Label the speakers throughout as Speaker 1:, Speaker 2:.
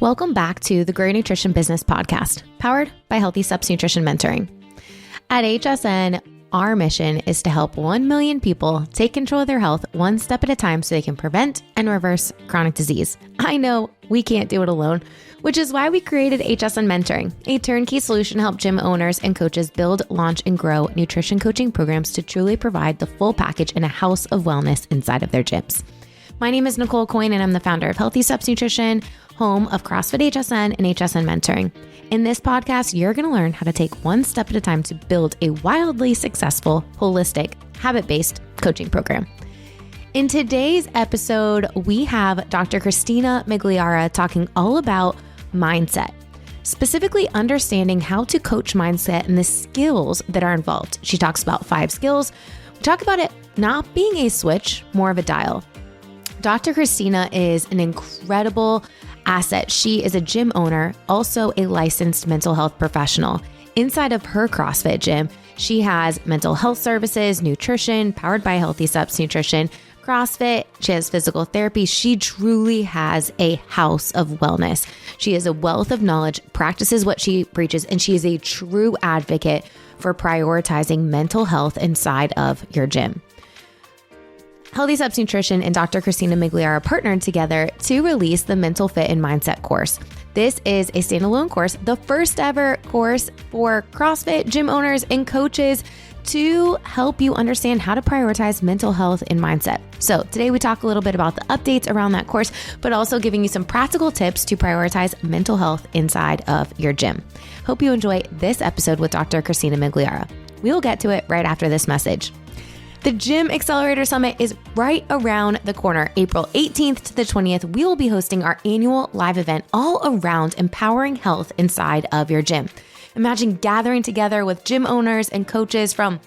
Speaker 1: Welcome back to the Grow Your Nutrition Business Podcast, powered by Healthy Steps Nutrition Mentoring. At HSN, our mission is to help 1 million people take control of their health one step at a time so they can prevent and reverse chronic disease. I know we can't do it alone, which is why we created HSN Mentoring, a turnkey solution to help gym owners and coaches build, launch, and grow nutrition coaching programs to truly provide the full package in a house of wellness inside of their gyms. My name is Nicole Aucoin, and I'm the founder of Healthy Steps Nutrition, home of CrossFit HSN and HSN Mentoring. In this podcast, you're going to learn how to take one step at a time to build a wildly successful, holistic, habit-based coaching program. In today's episode, we have Dr. Christina Migliara talking all about mindset, specifically understanding how to coach mindset and the skills that are involved. She talks about 5 skills. We talk about it not being a switch, more of a dial. Dr. Christina is an incredible asset. She is a gym owner, also a licensed mental health professional. Inside of her CrossFit gym, she has mental health services, nutrition, powered by Healthy Steps Nutrition, CrossFit. She has physical therapy. She truly has a house of wellness. She is a wealth of knowledge, practices what she preaches, and she is a true advocate for prioritizing mental health inside of your gym. Healthy Steps Nutrition and Dr. Christina Migliara partnered together to release the Mental Fit and Mindset course. This is a standalone course, the first ever course for CrossFit gym owners and coaches to help you understand how to prioritize mental health and mindset. So today we talk a little bit about the updates around that course, but also giving you some practical tips to prioritize mental health inside of your gym. Hope you enjoy this episode with Dr. Christina Migliara. We will get to it right after this message. The Gym Accelerator Summit is right around the corner. April 18th to the 20th, we will be hosting our annual live event all around empowering health inside of your gym. Imagine gathering together with gym owners and coaches from,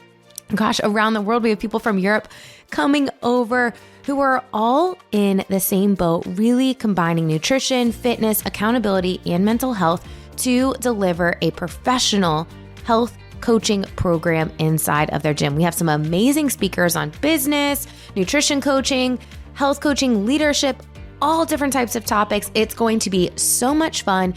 Speaker 1: around the world. We have people from Europe coming over who are all in the same boat, really combining nutrition, fitness, accountability, and mental health to deliver a professional health coaching program inside of their gym. We have some amazing speakers on business, nutrition coaching, health coaching, leadership, all different types of topics. It's going to be so much fun.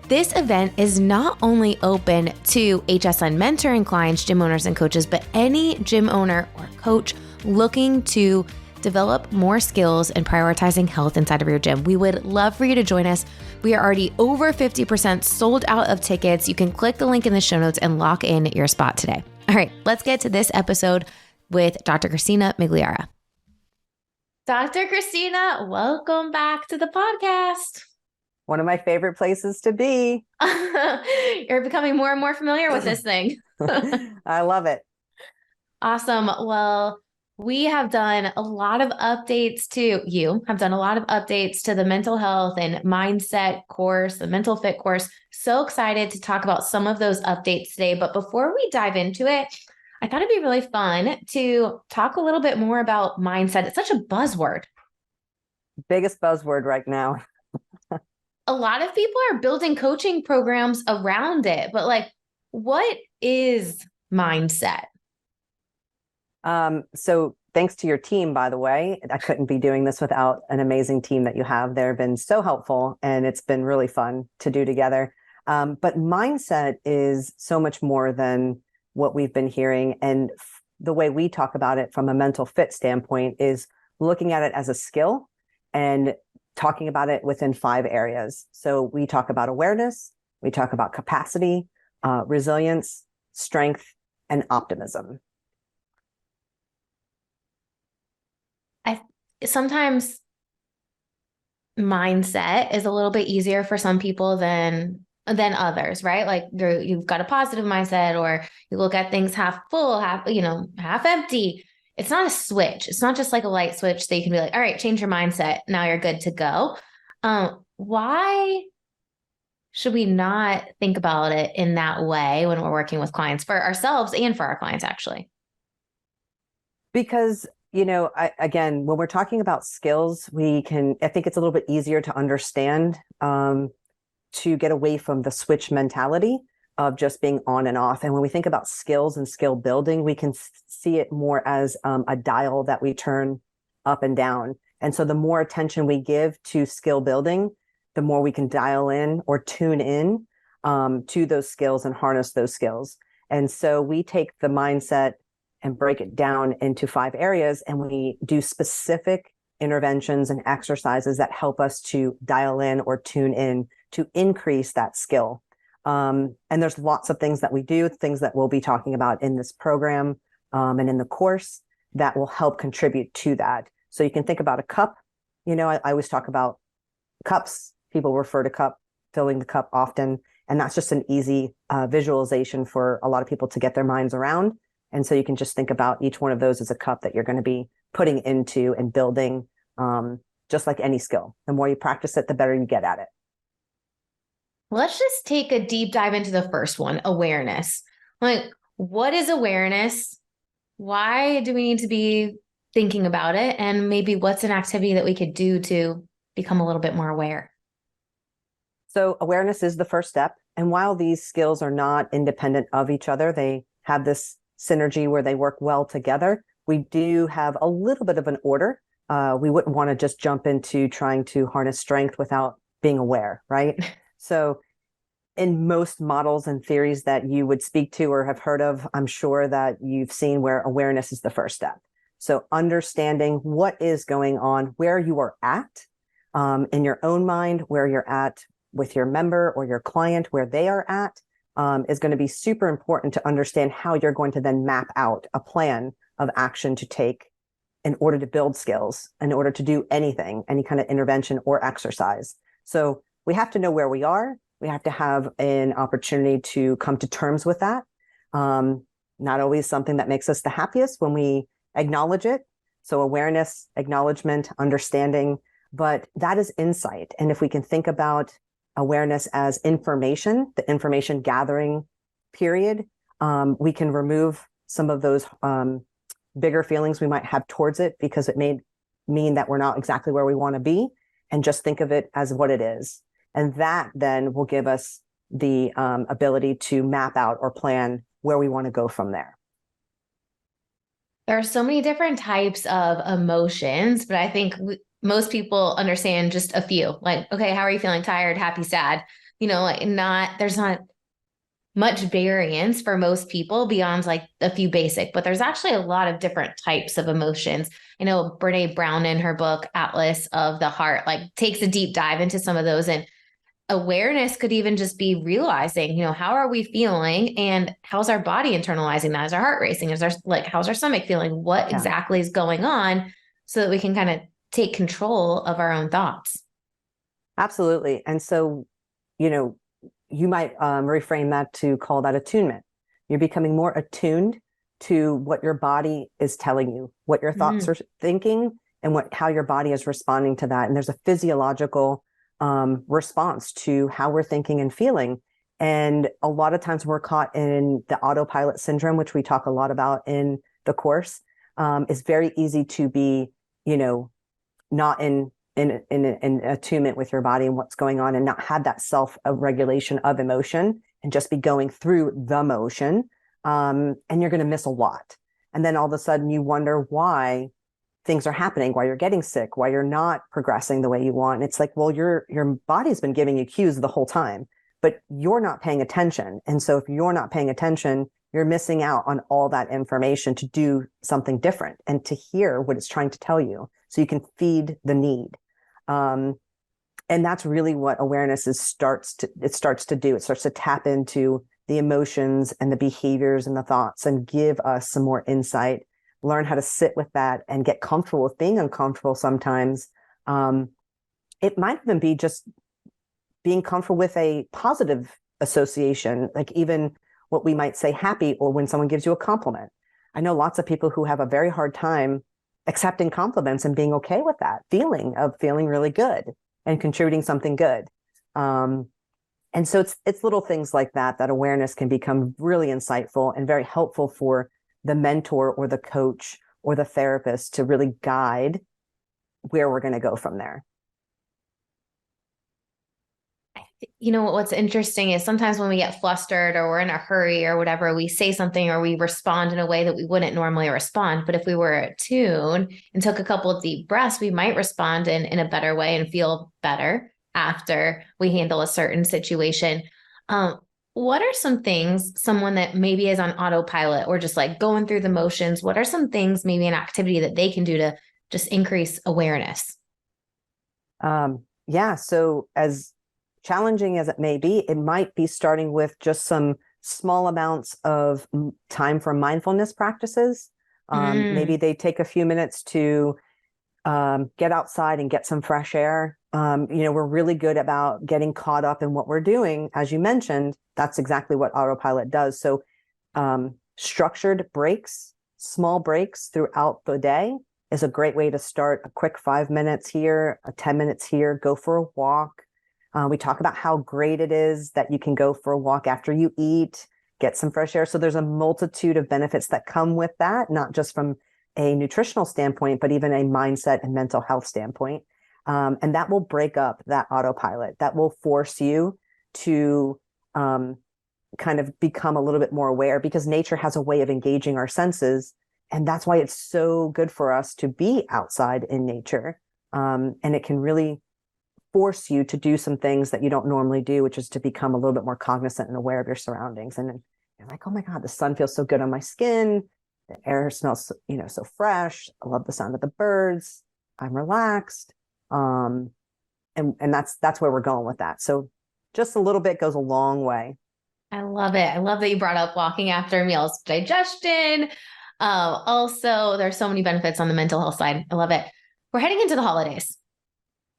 Speaker 1: This event is not only open to HSN mentoring clients, gym owners, and coaches, but any gym owner or coach looking to develop more skills in prioritizing health inside of your gym. We would love for you to join us. We are already over 50% sold out of tickets. You can click the link in the show notes and lock in your spot today. All right, let's get to this episode with Dr. Christina Migliara. Dr. Christina, welcome back to the podcast.
Speaker 2: One of my favorite places to be.
Speaker 1: You're becoming more and more familiar with this thing.
Speaker 2: I love it.
Speaker 1: Awesome. Well, we have done a lot of updates to the mental health and mindset course, the mental fit course. So excited to talk about some of those updates today. But before we dive into it, I thought it'd be really fun to talk a little bit more about mindset. It's such a buzzword.
Speaker 2: Biggest buzzword right now.
Speaker 1: A lot of people are building coaching programs around it, but what is mindset?
Speaker 2: So thanks to your team, by the way. I couldn't be doing this without an amazing team that you have. They've been so helpful, and it's been really fun to do together. But mindset is so much more than what we've been hearing. And the way we talk about it from a mental fit standpoint is looking at it as a skill and talking about it within 5 areas. So we talk about awareness, we talk about capacity, resilience, strength, and optimism.
Speaker 1: Sometimes mindset is a little bit easier for some people than others, right? Like you've got a positive mindset, or you look at things half full, half empty. It's not a switch. It's not just like a light switch that you can be like, all right, change your mindset. Now you're good to go. Why should we not think about it in that way when we're working with clients, for ourselves and for our clients, actually?
Speaker 2: Because again, when we're talking about skills, I think it's a little bit easier to understand, to get away from the switch mentality of just being on and off. And when we think about skills and skill building, we can see it more as a dial that we turn up and down. And so the more attention we give to skill building, the more we can dial in or tune in to those skills and harness those skills. And so we take the mindset and break it down into 5 areas, and we do specific interventions and exercises that help us to dial in or tune in to increase that skill. And there's lots of things that we do, things that we'll be talking about in this program and in the course that will help contribute to that. So you can think about a cup. I always talk about cups. People refer to filling the cup often. And that's just an easy visualization for a lot of people to get their minds around. And so you can just think about each one of those as a cup that you're going to be putting into and building, just like any skill. The more you practice it, the better you get at it.
Speaker 1: Let's just take a deep dive into the first one, awareness. Like, what is awareness? Why do we need to be thinking about it? And maybe what's an activity that we could do to become a little bit more aware?
Speaker 2: So awareness is the first step. And while these skills are not independent of each other, they have this synergy where they work well together. We do have a little bit of an order. We wouldn't want to just jump into trying to harness strength without being aware, right? So in most models and theories that you would speak to or have heard of, I'm sure that you've seen where awareness is the first step. So understanding what is going on, where you are at in your own mind, where you're at with your member or your client, where they are at, is going to be super important to understand how you're going to then map out a plan of action to take in order to build skills, in order to do anything, any kind of intervention or exercise. So we have to know where we are. We have to have an opportunity to come to terms with that. Not always something that makes us the happiest when we acknowledge it. So awareness, acknowledgement, understanding, but that is insight. And if we can think about awareness as information, the information gathering period, we can remove some of those bigger feelings we might have towards it because it may mean that we're not exactly where we want to be, and just think of it as what it is. And that then will give us the ability to map out or plan where we want to go from there.
Speaker 1: There are so many different types of emotions, but I think most people understand just a few. Like, okay, how are you feeling? Tired, happy, sad? There's not much variance for most people beyond like a few basic, but there's actually a lot of different types of emotions. I know Brene Brown in her book, Atlas of the Heart, takes a deep dive into some of those, and awareness could even just be realizing, how are we feeling and how's our body internalizing that? Is our heart racing? How's our stomach feeling? What exactly is going on so that we can kind of take control of our own thoughts?
Speaker 2: Absolutely. And so, you might reframe that to call that attunement. You're becoming more attuned to what your body is telling you, what your thoughts are thinking, and how your body is responding to that. And there's a physiological response to how we're thinking and feeling. And a lot of times we're caught in the autopilot syndrome, which we talk a lot about in the course. It's very easy to be, not in attunement with your body and what's going on, and not have that self-regulation of emotion and just be going through the motion. And you're going to miss a lot. And then all of a sudden you wonder why things are happening, why you're getting sick, why you're not progressing the way you want. And it's like, well, your body's been giving you cues the whole time, but you're not paying attention. And so if you're not paying attention, you're missing out on all that information to do something different and to hear what it's trying to tell you so you can feed the need. And that's really what awareness starts to do. It starts to tap into the emotions and the behaviors and the thoughts and give us some more insight, learn how to sit with that and get comfortable with being uncomfortable sometimes. It might even be just being comfortable with a positive association, like even what we might say happy, or when someone gives you a compliment. I know lots of people who have a very hard time accepting compliments and being okay with that feeling of feeling really good and contributing something good. And so it's little things like that awareness can become really insightful and very helpful for the mentor or the coach or the therapist to really guide where we're going to go from there.
Speaker 1: What's interesting is sometimes when we get flustered or we're in a hurry or whatever, we say something or we respond in a way that we wouldn't normally respond. But if we were attuned and took a couple of deep breaths, we might respond in a better way and feel better. after we handle a certain situation. Um, what are some things, someone that maybe is on autopilot or just like going through the motions, what are some things, maybe an activity that they can do to just increase awareness?
Speaker 2: Yeah. So as challenging as it may be, it might be starting with just some small amounts of time for mindfulness practices. Maybe they take a few minutes to get outside and get some fresh air. We're really good about getting caught up in what we're doing. As you mentioned, that's exactly what autopilot does. So structured breaks, small breaks throughout the day is a great way to start. A quick 5 minutes here, 10 minutes here, go for a walk. We talk about how great it is that you can go for a walk after you eat, get some fresh air. So there's a multitude of benefits that come with that, not just from a nutritional standpoint, but even a mindset and mental health standpoint. And that will break up that autopilot. That will force you to kind of become a little bit more aware, because nature has a way of engaging our senses. And that's why it's so good for us to be outside in nature. And it can really force you to do some things that you don't normally do, which is to become a little bit more cognizant and aware of your surroundings. And then you're like, oh my God, the sun feels so good on my skin. The air smells, so fresh. I love the sound of the birds. I'm relaxed. And that's where we're going with that. So just a little bit goes a long way.
Speaker 1: I love it. I love that you brought up walking after meals, digestion. Also, there's so many benefits on the mental health side. I love it. We're heading into the holidays.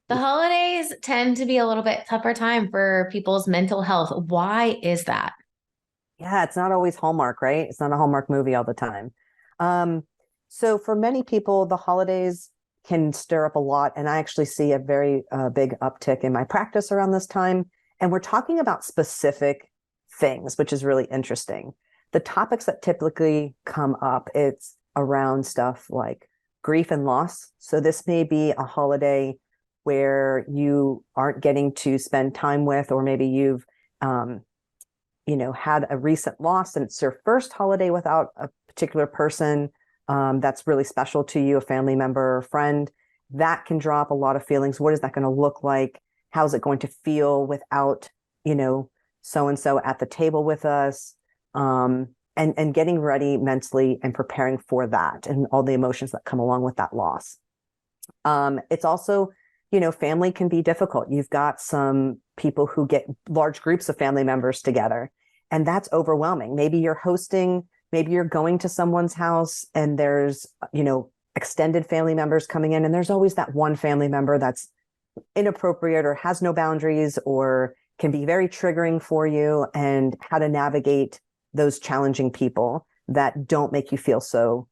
Speaker 1: The holidays tend to be a little bit tougher time for people's mental health. Why is that?
Speaker 2: Yeah, it's not always Hallmark, right? It's not a Hallmark movie all the time. So for many people, the holidays can stir up a lot. And I actually see a very big uptick in my practice around this time. And we're talking about specific things, which is really interesting. The topics that typically come up, it's around stuff like grief and loss. So this may be a holiday where you aren't getting to spend time with, or maybe you've had a recent loss and it's your first holiday without a particular person that's really special to you, a family member or friend. That can drop a lot of feelings. What is that going to look like? How's it going to feel without, so-and-so at the table with us? And getting ready mentally and preparing for that and all the emotions that come along with that loss. It's also, family can be difficult. You've got some people who get large groups of family members together, and that's overwhelming. Maybe you're hosting, maybe you're going to someone's house and there's, extended family members coming in, and there's always that one family member that's inappropriate or has no boundaries or can be very triggering for you, and how to navigate those challenging people that don't make you feel so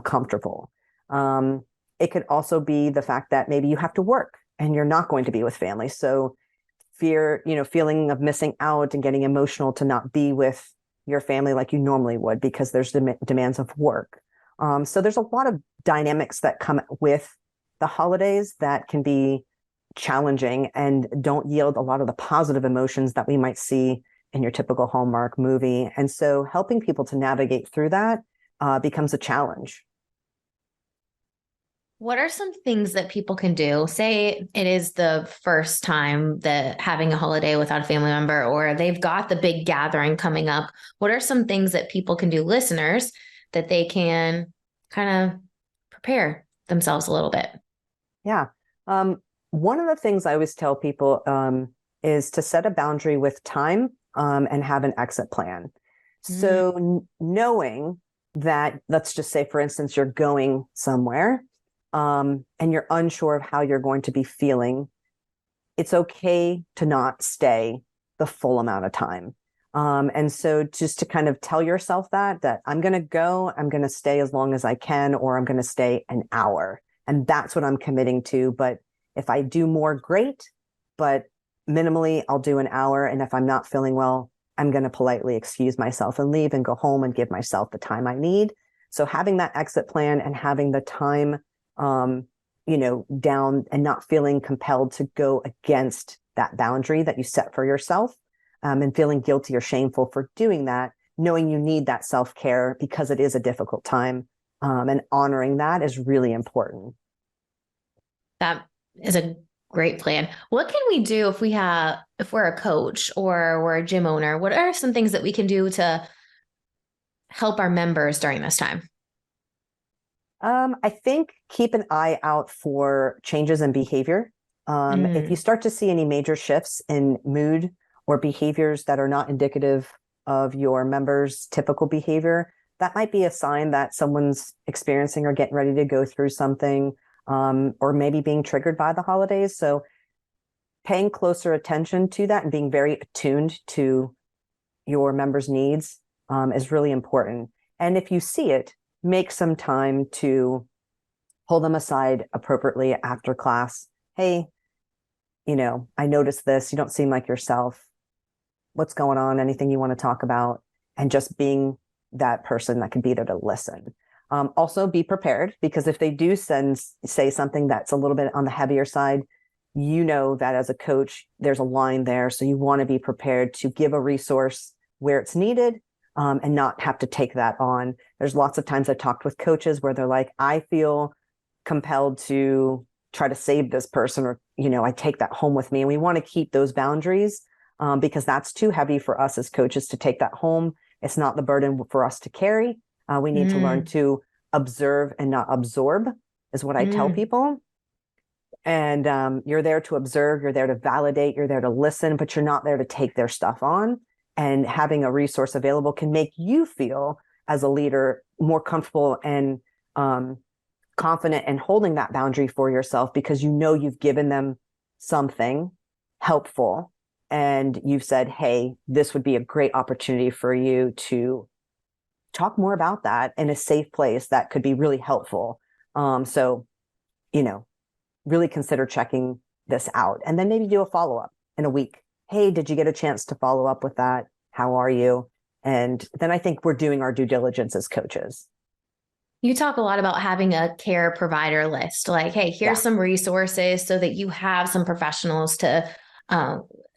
Speaker 2: comfortable. It could also be the fact that maybe you have to work and you're not going to be with family. So feeling of missing out and getting emotional to not be with your family like you normally would, because there's demands of work. So there's a lot of dynamics that come with the holidays that can be challenging and don't yield a lot of the positive emotions that we might see in your typical Hallmark movie. And so helping people to navigate through that becomes a challenge.
Speaker 1: What are some things that people can do? Say it is the first time that having a holiday without a family member, or they've got the big gathering coming up. What are some things that people can do, listeners, that they can kind of prepare themselves a little bit?
Speaker 2: Yeah. One of the things I always tell people is to set a boundary with time and have an exit plan. So knowing that, let's just say, for instance, you're going somewhere and you're unsure of how you're going to be feeling, it's okay to not stay the full amount of time. And so just to kind of tell yourself that I'm going to go, I'm going to stay as long as I can, or I'm going to stay an hour. And that's what I'm committing to. But if I do more, great. But minimally, I'll do an hour. And if I'm not feeling well, I'm going to politely excuse myself and leave and go home and give myself the time I need. So having that exit plan and having the time, down, and not feeling compelled to go against that boundary that you set for yourself, and feeling guilty or shameful for doing that, knowing you need that self-care because it is a difficult time, and honoring that is really important.
Speaker 1: That is a Great plan. What can we do if we're a coach or we're a gym owner? What are some things that we can do to help our members during this time?
Speaker 2: I think keep an eye out for changes in behavior. If you start to see any major shifts in mood or behaviors that are not indicative of your members' typical behavior, that might be a sign that someone's experiencing or getting ready to go through something, or maybe being triggered by the holidays. So paying closer attention to that and being very attuned to your members' needs is really important. And if you see it, make some time to pull them aside appropriately after class. Hey, I noticed this. You don't seem like yourself. What's going on? Anything you want to talk about? And just being that person that can be there to listen. Also be prepared, because if they do say something that's a little bit on the heavier side, that as a coach, there's a line there. So you want to be prepared to give a resource where it's needed, and not have to take that on. There's lots of times I've talked with coaches where they're like, I feel compelled to try to save this person, or, I take that home with me. And we want to keep those boundaries, because that's too heavy for us as coaches to take that home. It's not the burden for us to carry. We need to learn to observe and not absorb, is what I tell people. And you're there to observe, you're there to validate, you're there to listen, but you're not there to take their stuff on. And having a resource available can make you feel as a leader more comfortable and confident in holding that boundary for yourself, because you've given them something helpful and you've said, hey, this would be a great opportunity for you to talk more about that in a safe place that could be really helpful. So, really consider checking this out, and then maybe do a follow-up in a week. Hey, did you get a chance to follow up with that? How are you? And then I think we're doing our due diligence as coaches.
Speaker 1: You talk a lot about having a care provider list, like, hey, here's some resources so that you have some professionals to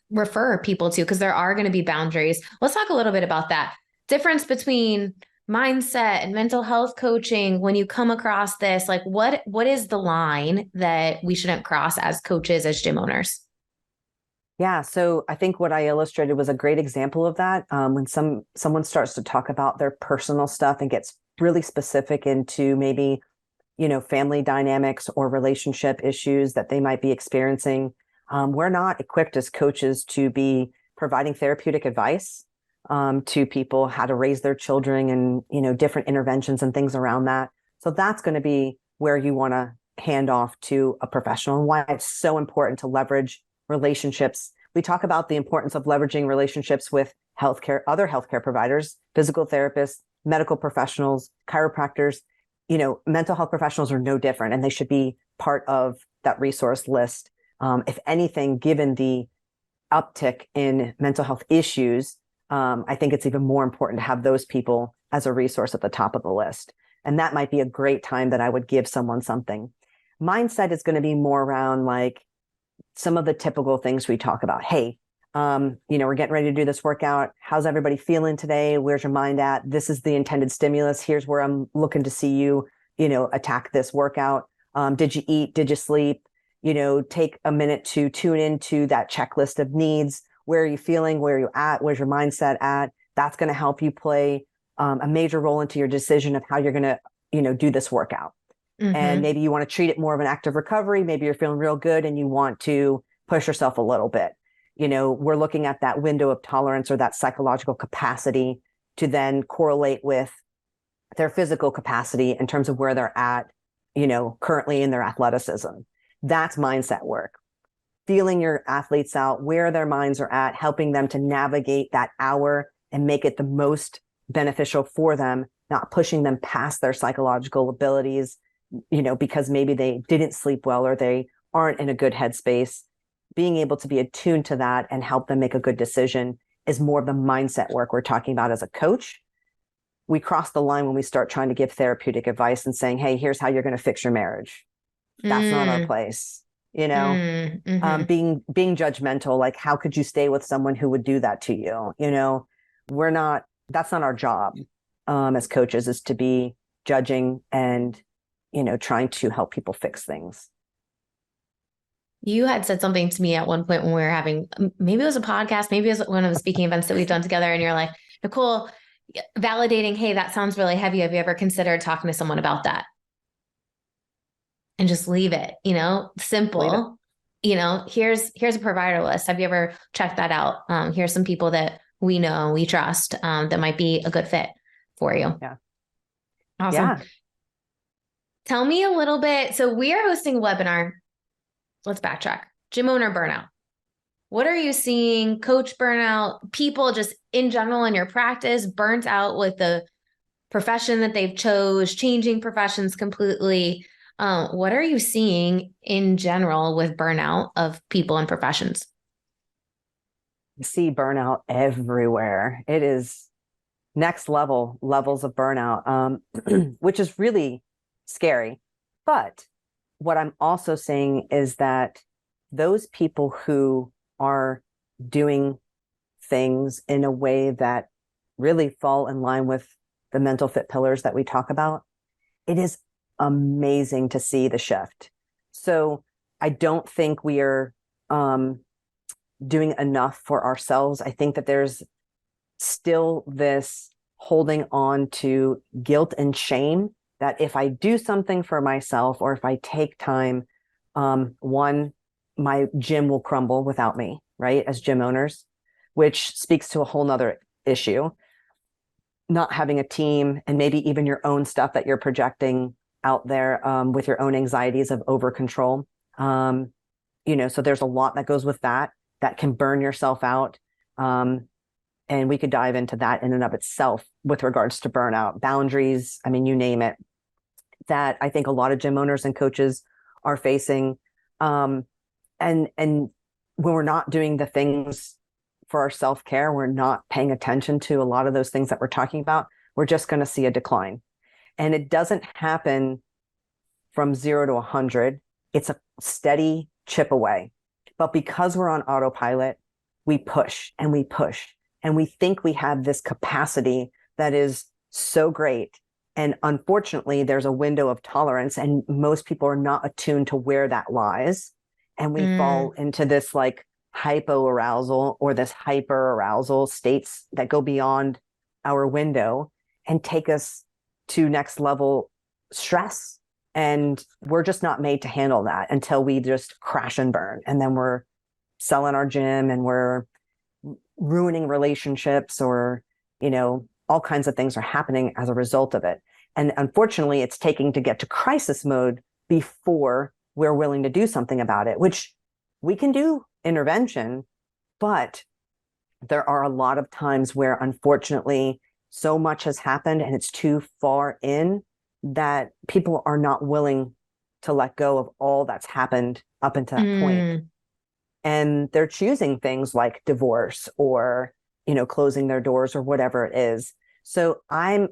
Speaker 1: refer people to, because there are going to be boundaries. Let's talk a little bit about that difference between mindset and mental health coaching. When you come across this, like what is the line that we shouldn't cross as coaches, as gym owners?
Speaker 2: Yeah. So I think what I illustrated was a great example of that. When someone starts to talk about their personal stuff and gets really specific into maybe, family dynamics or relationship issues that they might be experiencing. We're not equipped as coaches to be providing therapeutic advice to people, how to raise their children, and, different interventions and things around that. So that's going to be where you want to hand off to a professional, and why it's so important to leverage relationships. We talk about the importance of leveraging relationships with other healthcare providers, physical therapists, medical professionals, chiropractors. Mental health professionals are no different, and they should be part of that resource list. If anything, given the uptick in mental health issues, I think it's even more important to have those people as a resource at the top of the list. And that might be a great time that I would give someone something. Mindset is going to be more around like some of the typical things we talk about. Hey, we're getting ready to do this workout. How's everybody feeling today? Where's your mind at? This is the intended stimulus. Here's where I'm looking to see you, attack this workout. Did you eat? Did you sleep? Take a minute to tune into that checklist of needs. Where are you feeling? Where are you at? Where's your mindset at? That's going to help you play a major role into your decision of how you're going to, do this workout. And maybe you want to treat it more of an active recovery. Maybe you're feeling real good and you want to push yourself a little bit. We're looking at that window of tolerance or that psychological capacity to then correlate with their physical capacity in terms of where they're at, currently in their athleticism. That's mindset work. Feeling your athletes out, where their minds are at, helping them to navigate that hour and make it the most beneficial for them, not pushing them past their psychological abilities, because maybe they didn't sleep well or they aren't in a good headspace. Being able to be attuned to that and help them make a good decision is more of the mindset work we're talking about as a coach. We cross the line when we start trying to give therapeutic advice and saying, hey, here's how you're going to fix your marriage. That's not our place. Being judgmental, like, how could you stay with someone who would do that to you? That's not our job as coaches, is to be judging and, trying to help people fix things.
Speaker 1: You had said something to me at one point when we were having, maybe it was a podcast, maybe it was one of the speaking events that we've done together. And you're like, Nicole, validating, hey, that sounds really heavy. Have you ever considered talking to someone about that? And just leave it,
Speaker 2: Leave it.
Speaker 1: simple. Here's a provider list. Have you ever checked that out? Here's some people that we know, we trust, that might be a good fit for you.
Speaker 2: Yeah.
Speaker 1: Awesome.
Speaker 2: Yeah.
Speaker 1: Tell me a little bit. So we are hosting a webinar. Let's backtrack. Gym owner burnout. What are you seeing? Coach burnout, people just in general in your practice, burnt out with the profession that they've chose, changing professions completely. What are you seeing in general with burnout of people and professions?
Speaker 2: I see burnout everywhere. It is next levels of burnout, which is really scary. But what I'm also seeing is that those people who are doing things in a way that really fall in line with the mental fit pillars that we talk about, it is amazing to see the shift. So I don't think we are doing enough for ourselves. I think that there's still this holding on to guilt and shame that if I do something for myself or if I take time, one, my gym will crumble without me, right? As gym owners, which speaks to a whole nother issue. Not having a team and maybe even your own stuff that you're projecting out there with your own anxieties of over control. So there's a lot that goes with that can burn yourself out. And we could dive into that in and of itself with regards to burnout, boundaries. I mean, you name it, that I think a lot of gym owners and coaches are facing. And when we're not doing the things for our self-care, we're not paying attention to a lot of those things that we're talking about, we're just going to see a decline. And it doesn't happen from 0 to 100. It's a steady chip away. But because we're on autopilot, we push and we push. And we think we have this capacity that is so great. And unfortunately, there's a window of tolerance, and most people are not attuned to where that lies. And we fall into this like hypoarousal or this hyper arousal states that go beyond our window and take us to next level stress. And we're just not made to handle that until we just crash and burn. And then we're selling our gym and we're ruining relationships, or, all kinds of things are happening as a result of it. And unfortunately, it's taking to get to crisis mode before we're willing to do something about it, which we can do intervention, but there are a lot of times where unfortunately so much has happened and it's too far in that people are not willing to let go of all that's happened up until that point. And they're choosing things like divorce or, closing their doors or whatever it is. So I'm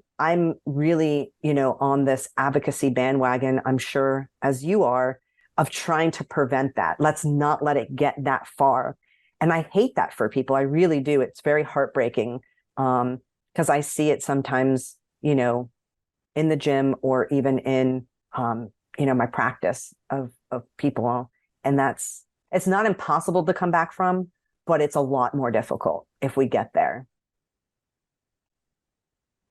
Speaker 2: really, on this advocacy bandwagon, I'm sure as you are, of trying to prevent that. Let's not let it get that far. And I hate that for people. I really do. It's very heartbreaking because I see it sometimes, in the gym or even in, my practice of people. And it's not impossible to come back from, but it's a lot more difficult if we get there.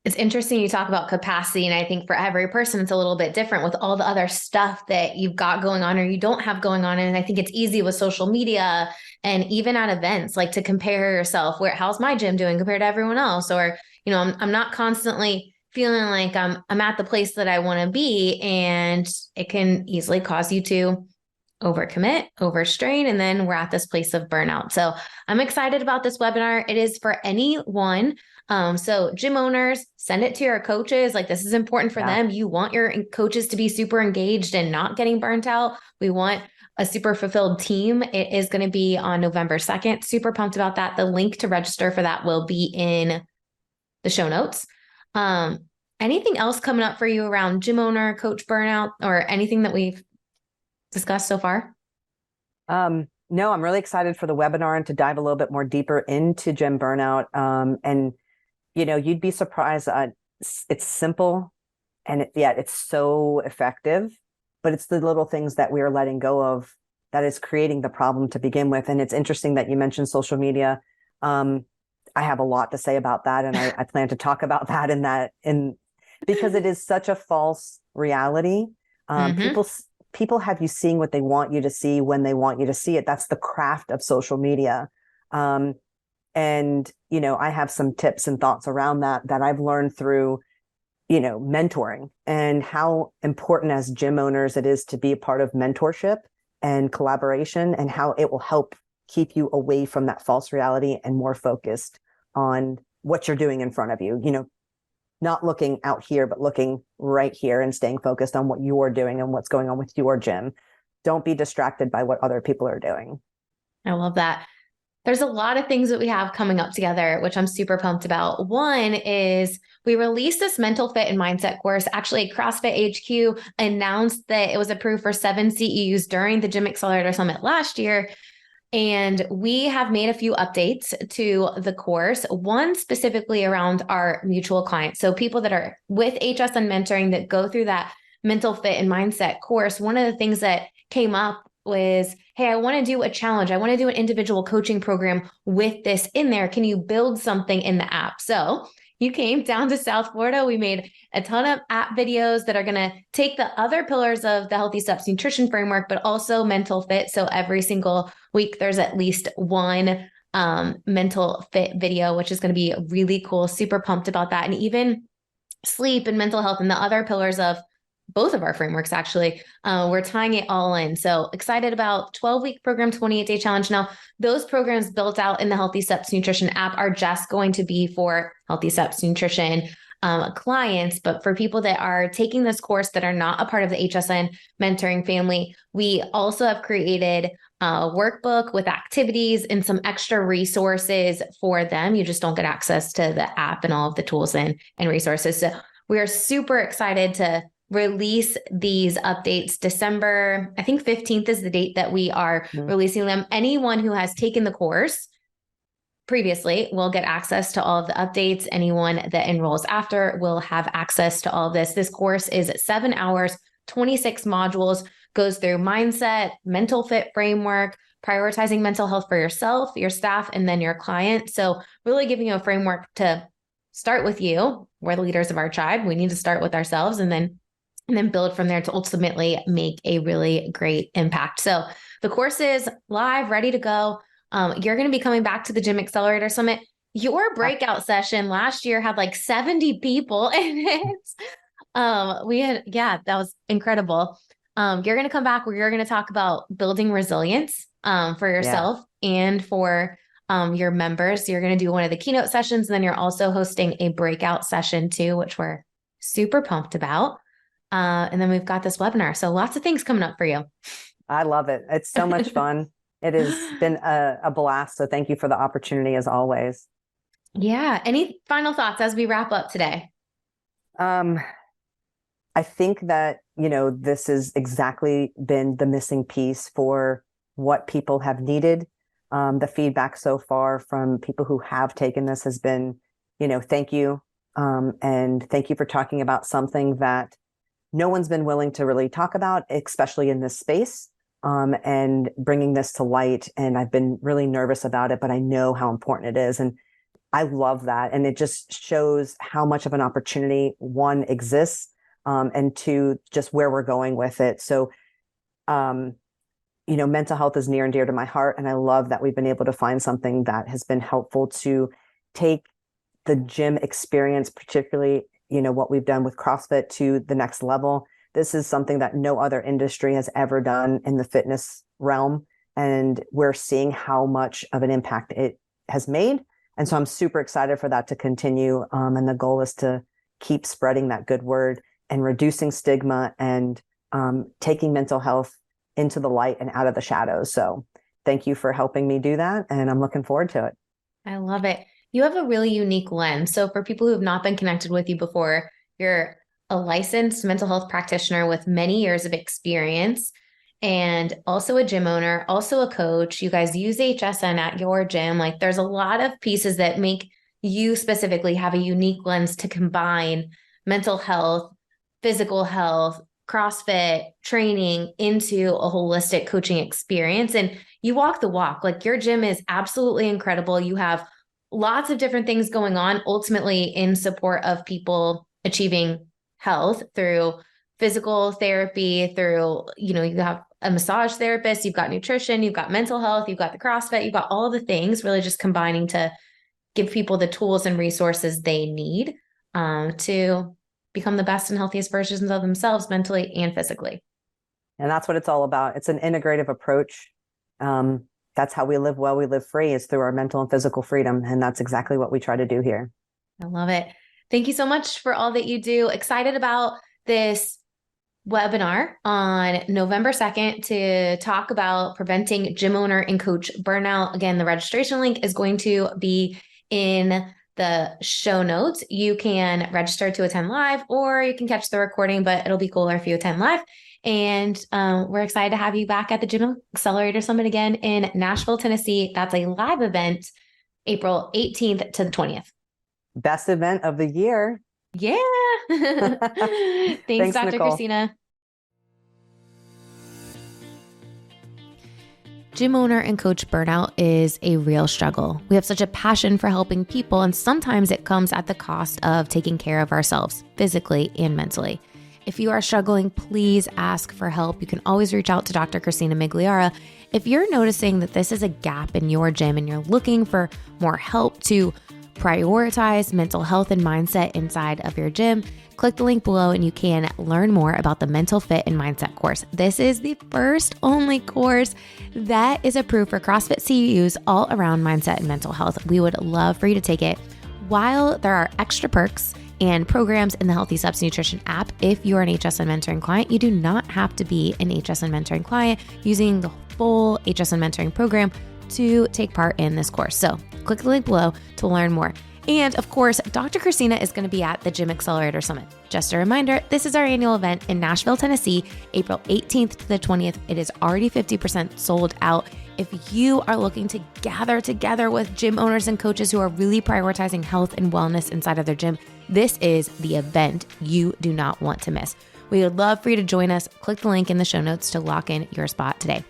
Speaker 1: It's interesting you talk about capacity. And I think for every person, it's a little bit different with all the other stuff that you've got going on or you don't have going on. And I think it's easy with social media and even at events, like to compare yourself how's my gym doing compared to everyone else? Or, I'm not constantly feeling like I'm at the place that I want to be. And it can easily cause you to overcommit, overstrain, and then we're at this place of burnout. So I'm excited about this webinar. It is for anyone. So gym owners, send it to your coaches. Like this is important for them. You want your coaches to be super engaged and not getting burnt out. We want a super fulfilled team. It is going to be on November 2nd. Super pumped about that. The link to register for that will be in the show notes. Anything else coming up for you around gym owner, coach burnout, or anything that we've discussed so far?
Speaker 2: No, I'm really excited for the webinar and to dive a little bit more deeper into gym burnout. And you'd be surprised. It's simple and yet it's so effective, but it's the little things that we are letting go of that is creating the problem to begin with. And it's interesting that you mentioned social media. I have a lot to say about that, and I plan to talk about that because it is such a false reality.
Speaker 1: Mm-hmm.
Speaker 2: People have you seeing what they want you to see when they want you to see it. That's the craft of social media. And, I have some tips and thoughts around that I've learned through, mentoring, and how important as gym owners it is to be a part of mentorship and collaboration, and how it will help keep you away from that false reality and more focused on what you're doing in front of you, not looking out here, but looking right here and staying focused on what you're doing and what's going on with your gym. Don't be distracted by what other people are doing.
Speaker 1: I love that. There's a lot of things that we have coming up together, which I'm super pumped about. One is we released this mental fit and mindset course. Actually, CrossFit HQ announced that it was approved for 7 CEUs during the Gym Accelerator Summit last year. And we have made a few updates to the course, one specifically around our mutual clients. So people that are with HSN Mentoring that go through that mental fit and mindset course. One of the things that came up was, hey, I want to do a challenge. I want to do an individual coaching program with this in there. Can you build something in the app? So you came down to South Florida. We made a ton of app videos that are going to take the other pillars of the Healthy Steps Nutrition Framework, but also mental fit. So every single week, there's at least one mental fit video, which is going to be really cool. Super pumped about that. And even sleep and mental health and the other pillars of both of our frameworks, actually, we're tying it all in. So excited about 12-week program, 28-day challenge. Now, those programs built out in the Healthy Steps Nutrition app are just going to be for Healthy Steps Nutrition clients, but for people that are taking this course that are not a part of the HSN mentoring family, we also have created a workbook with activities and some extra resources for them. You just don't get access to the app and all of the tools and resources. So we are super excited to release these updates. December, I think 15th is the date that we are releasing them. Anyone who has taken the course previously will get access to all of the updates. Anyone that enrolls after will have access to all of this. This course is 7 hours, 26 modules, goes through mindset, mental fit framework, prioritizing mental health for yourself, your staff, and then your client. So really giving you a framework to start with you. We're the leaders of our tribe. We need to start with ourselves and then build from there to ultimately make a really great impact. So the course is live, ready to go. You're going to be coming back to the Gym Accelerator Summit. Your breakout session last year had like 70 people in it. That was incredible. You're going to come back where you're going to talk about building resilience for yourself and for your members. You're going to do one of the keynote sessions, and then you're also hosting a breakout session too, which we're super pumped about. And then we've got this webinar. So lots of things coming up for you.
Speaker 2: I love it. It's so much fun. It has been a blast. So thank you for the opportunity as always.
Speaker 1: Yeah. Any final thoughts as we wrap up today?
Speaker 2: I think that, this has exactly been the missing piece for what people have needed. The feedback so far from people who have taken this has been, thank you. And thank you for talking about something that no one's been willing to really talk about, especially in this space, and bringing this to light. And I've been really nervous about it, but I know how important it is. And I love that. And it just shows how much of an opportunity, one, exists, and two, just where we're going with it. So, mental health is near and dear to my heart. And I love that we've been able to find something that has been helpful to take the gym experience, particularly what we've done with CrossFit, to the next level. This is something that no other industry has ever done in the fitness realm. And we're seeing how much of an impact it has made. And so I'm super excited for that to continue. And the goal is to keep spreading that good word and reducing stigma and taking mental health into the light and out of the shadows. So thank you for helping me do that. And I'm looking forward to it.
Speaker 1: I love it. You have a really unique lens. So for people who have not been connected with you before, you're a licensed mental health practitioner with many years of experience and also a gym owner, also a coach. You guys use HSN at your gym. Like there's a lot of pieces that make you specifically have a unique lens to combine mental health, physical health, CrossFit training into a holistic coaching experience. And you walk the walk. Like, your gym is absolutely incredible. You have lots of different things going on, ultimately in support of people achieving health through physical therapy, through, you have a massage therapist, you've got nutrition, you've got mental health, you've got the CrossFit, you've got all the things really just combining to give people the tools and resources they need to become the best and healthiest versions of themselves mentally and physically.
Speaker 2: And that's what it's all about. It's an integrative approach. That's how we live well, we live free, is through our mental and physical freedom. And that's exactly what we try to do here.
Speaker 1: I love it. Thank you so much for all that you do. Excited about this webinar on November 2nd to talk about preventing gym owner and coach burnout. Again, the registration link is going to be in the show notes. You can register to attend live, or you can catch the recording, but it'll be cooler if you attend live. And we're excited to have you back at the Gym Accelerator Summit again in Nashville, Tennessee. That's a live event, April 18th to the 20th.
Speaker 2: Best event of the year.
Speaker 1: Yeah. Thanks, Dr.
Speaker 2: Nicole.
Speaker 1: Christina. Gym owner and coach burnout is a real struggle. We have such a passion for helping people, and sometimes it comes at the cost of taking care of ourselves, physically and mentally. If you are struggling, please ask for help. You can always reach out to Dr. Christina Migliara. If you're noticing that this is a gap in your gym and you're looking for more help to prioritize mental health and mindset inside of your gym, click the link below and you can learn more about the Mental Fit and Mindset course. This is the first only course that is approved for CrossFit CEUs all around mindset and mental health. We would love for you to take it. While there are extra perks and programs in the Healthy Subs Nutrition app, if you're an HSN mentoring client, you do not have to be an HSN mentoring client using the full HSN mentoring program to take part in this course. So click the link below to learn more. And of course, Dr. Christina is going to be at the Gym Accelerator Summit. Just a reminder, this is our annual event in Nashville, Tennessee, April 18th to the 20th. It is already 50% sold out. If you are looking to gather together with gym owners and coaches who are really prioritizing health and wellness inside of their gym, this is the event you do not want to miss. We would love for you to join us. Click the link in the show notes to lock in your spot today.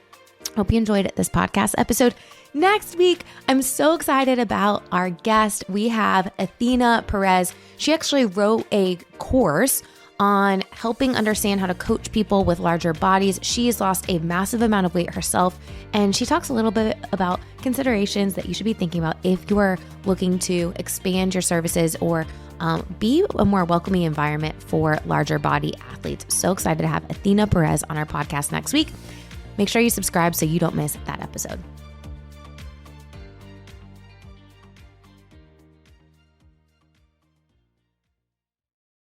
Speaker 1: Hope you enjoyed this podcast episode. Next week, I'm so excited about our guest. We have Athena Perez. She actually wrote a course on helping understand how to coach people with larger bodies. She has lost a massive amount of weight herself, and she talks a little bit about considerations that you should be thinking about if you are looking to expand your services or be a more welcoming environment for larger body athletes. So excited to have Athena Perez on our podcast next week. Make sure you subscribe so you don't miss that episode.